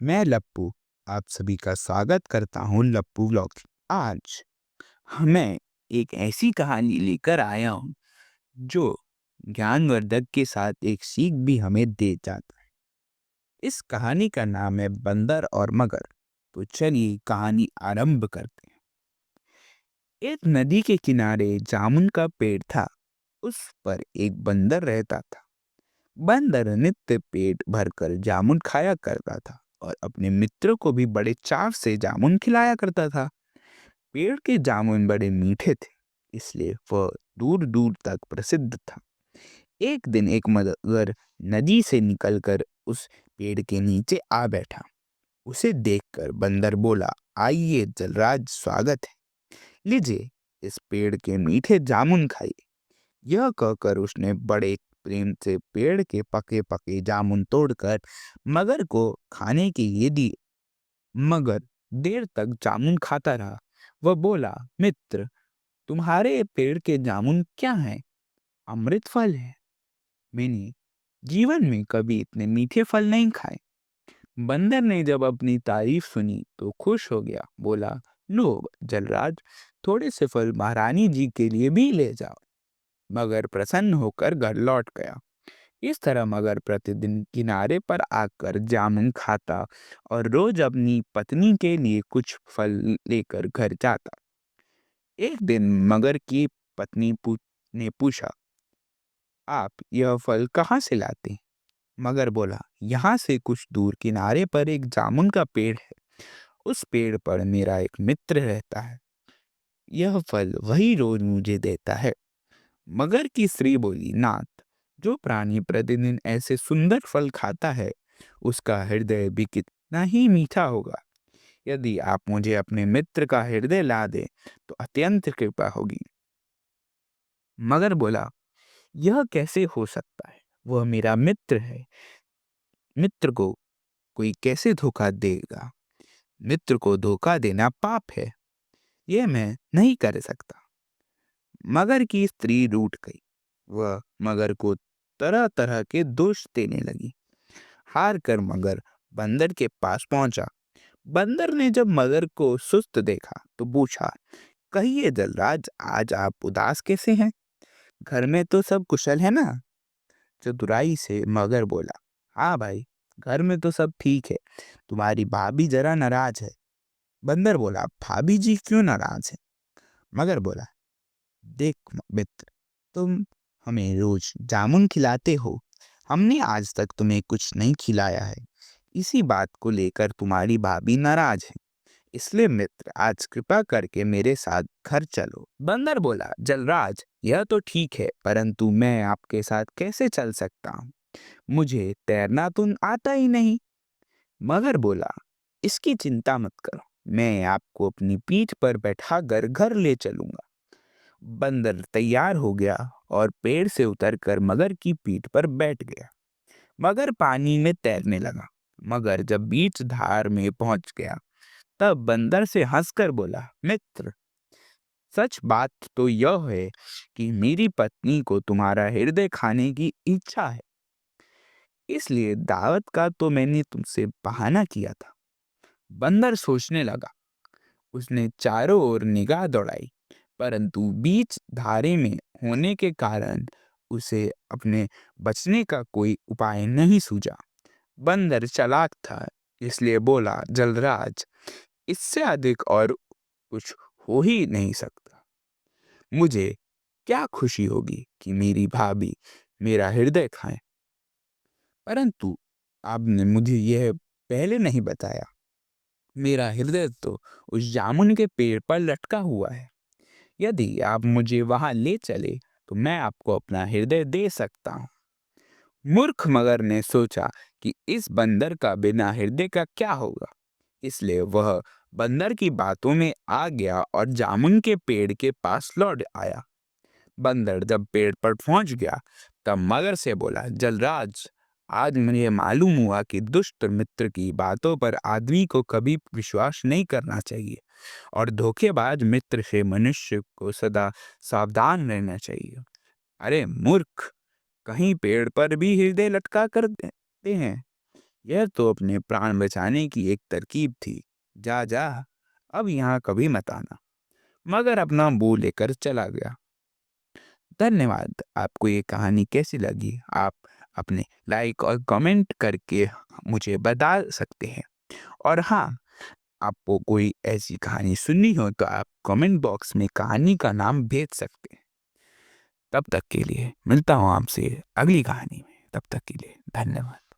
मैं लप्पू आप सभी का स्वागत करता हूँ लप्पू व्लॉग। आज मैं एक ऐसी कहानी लेकर आया हूँ जो ज्ञानवर्धक के साथ एक सीख भी हमें दे जाता है। इस कहानी का नाम है बंदर और मगर। तो चलिए कहानी आरंभ करते हैं। एक नदी के किनारे जामुन का पेड़ था। उस पर एक बंदर रहता था। बंदर नित्य पेट भरकर जामुन खाया करता था और अपने मित्रों को भी बड़े चाव से जामुन खिलाया करता था। पेड़ के जामुन बड़े मीठे थे, इसलिए वह दूर दूर तक प्रसिद्ध था। एक दिन एक मगर नदी से निकलकर उस पेड़ के नीचे आ बैठा। उसे देखकर बंदर बोला, आइए जलराज, स्वागत है। लीजिए, इस पेड़ के मीठे जामुन खाइए। यह कहकर उसने बड़े प्रेम से पेड़ के पके पके जामुन तोड़कर मगर को खाने के लिए दिए। मगर देर तक जामुन खाता रहा। वह बोला, मित्र, तुम्हारे पेड़ के जामुन क्या हैं? अमृत फल है। मैंने जीवन में कभी इतने मीठे फल नहीं खाए। बंदर ने जब अपनी तारीफ सुनी तो खुश हो गया। बोला, लो जलराज, थोड़े से फल महारानी जी के लिए भी ले जाओ। मगर प्रसन्न होकर घर लौट गया। इस तरह मगर प्रतिदिन किनारे पर आकर जामुन खाता और रोज अपनी पत्नी के लिए कुछ फल लेकर घर जाता। एक दिन मगर की पत्नी ने पूछा, आप यह फल कहाँ से लाते हैं? मगर बोला, यहाँ से कुछ दूर किनारे पर एक जामुन का पेड़ है। उस पेड़ पर मेरा एक मित्र रहता है। यह फल वही रोज मुझे देता है। मगर की स्त्री बोली, नाथ, जो प्राणी प्रतिदिन ऐसे सुंदर फल खाता है उसका हृदय भी कितना ही मीठा होगा। यदि आप मुझे अपने मित्र का हृदय ला दे तो अत्यंत कृपा होगी। मगर बोला, यह कैसे हो सकता है? वह मेरा मित्र है। मित्र को कोई कैसे धोखा देगा? मित्र को धोखा देना पाप है। यह मैं नहीं कर सकता। मगर की स्त्री रूठ गई। वह मगर को तरह तरह के दोष देने लगी। हार कर मगर बंदर के पास पहुंचा। बंदर ने जब मगर को सुस्त देखा तो पूछा, कहिए जलराज, आज आप उदास कैसे हैं? घर में तो सब कुशल है ना? चतुराई से मगर बोला, हाँ भाई, घर में तो सब ठीक है। तुम्हारी भाभी जरा नाराज है। बंदर बोला, भाभी जी क्यों नाराज है? मगर बोला, देख मित्र, तुम हमें रोज जामुन खिलाते हो, हमने आज तक तुम्हें कुछ नहीं खिलाया है। इसी बात को लेकर तुम्हारी भाभी नाराज है। इसलिए मित्र, आज कृपा करके मेरे साथ घर चलो। बंदर बोला, जलराज, यह तो ठीक है, परंतु मैं आपके साथ कैसे चल सकता हूँ? मुझे तैरना तो आता ही नहीं। मगर बोला, इसकी चिंता मत करो, मैं आपको अपनी पीठ पर बैठा कर घर ले चलूंगा। बंदर तैयार हो गया और पेड़ से उतरकर मगर की पीठ पर बैठ गया। मगर पानी में तैरने लगा। मगर जब बीच धार में पहुंच गया तब बंदर से हंसकर बोला, मित्र, सच बात तो यह है कि मेरी पत्नी को तुम्हारा हृदय खाने की इच्छा है। इसलिए दावत का तो मैंने तुमसे बहाना किया था। बंदर सोचने लगा। उसने चारों ओर निगाह दौड़ाई, परंतु बीच धारे में होने के कारण उसे अपने बचने का कोई उपाय नहीं सूझा। बंदर चालाक था, इसलिए बोला, जलराज, इससे अधिक और कुछ हो ही नहीं सकता। मुझे क्या खुशी होगी कि मेरी भाभी मेरा हृदय खाए, परंतु आपने मुझे यह पहले नहीं बताया। मेरा हृदय तो उस जामुन के पेड़ पर लटका हुआ है। यदि आप मुझे वहां ले चले तो मैं आपको अपना हृदय दे सकता हूँ। मूर्ख मगर ने सोचा कि इस बंदर का बिना हृदय का क्या होगा। इसलिए वह बंदर की बातों में आ गया और जामुन के पेड़ के पास लौट आया। बंदर जब पेड़ पर पहुंच गया तब मगर से बोला, जलराज, आज मुझे मालूम हुआ कि दुष्ट मित्र की बातों पर आदमी को कभी विश्वास नहीं करना चाहिए और धोखेबाज मित्र से मनुष्य को सदा सावधान रहना चाहिए। अरे मूर्ख, कहीं पेड़ पर भी हृदय लटका कर देते हैं। यह तो अपने प्राण बचाने की एक तरकीब थी। जा जा, अब यहाँ कभी मत आना। मगर अपना बो लेकर चला गया। धन्यवाद। आपको ये कहानी कैसी लगी आप अपने लाइक और कमेंट करके मुझे बता सकते हैं। और हाँ, आपको कोई ऐसी कहानी सुननी हो तो आप कमेंट बॉक्स में कहानी का नाम भेज सकते हैं। तब तक के लिए मिलता हूँ आपसे अगली कहानी में। तब तक के लिए धन्यवाद।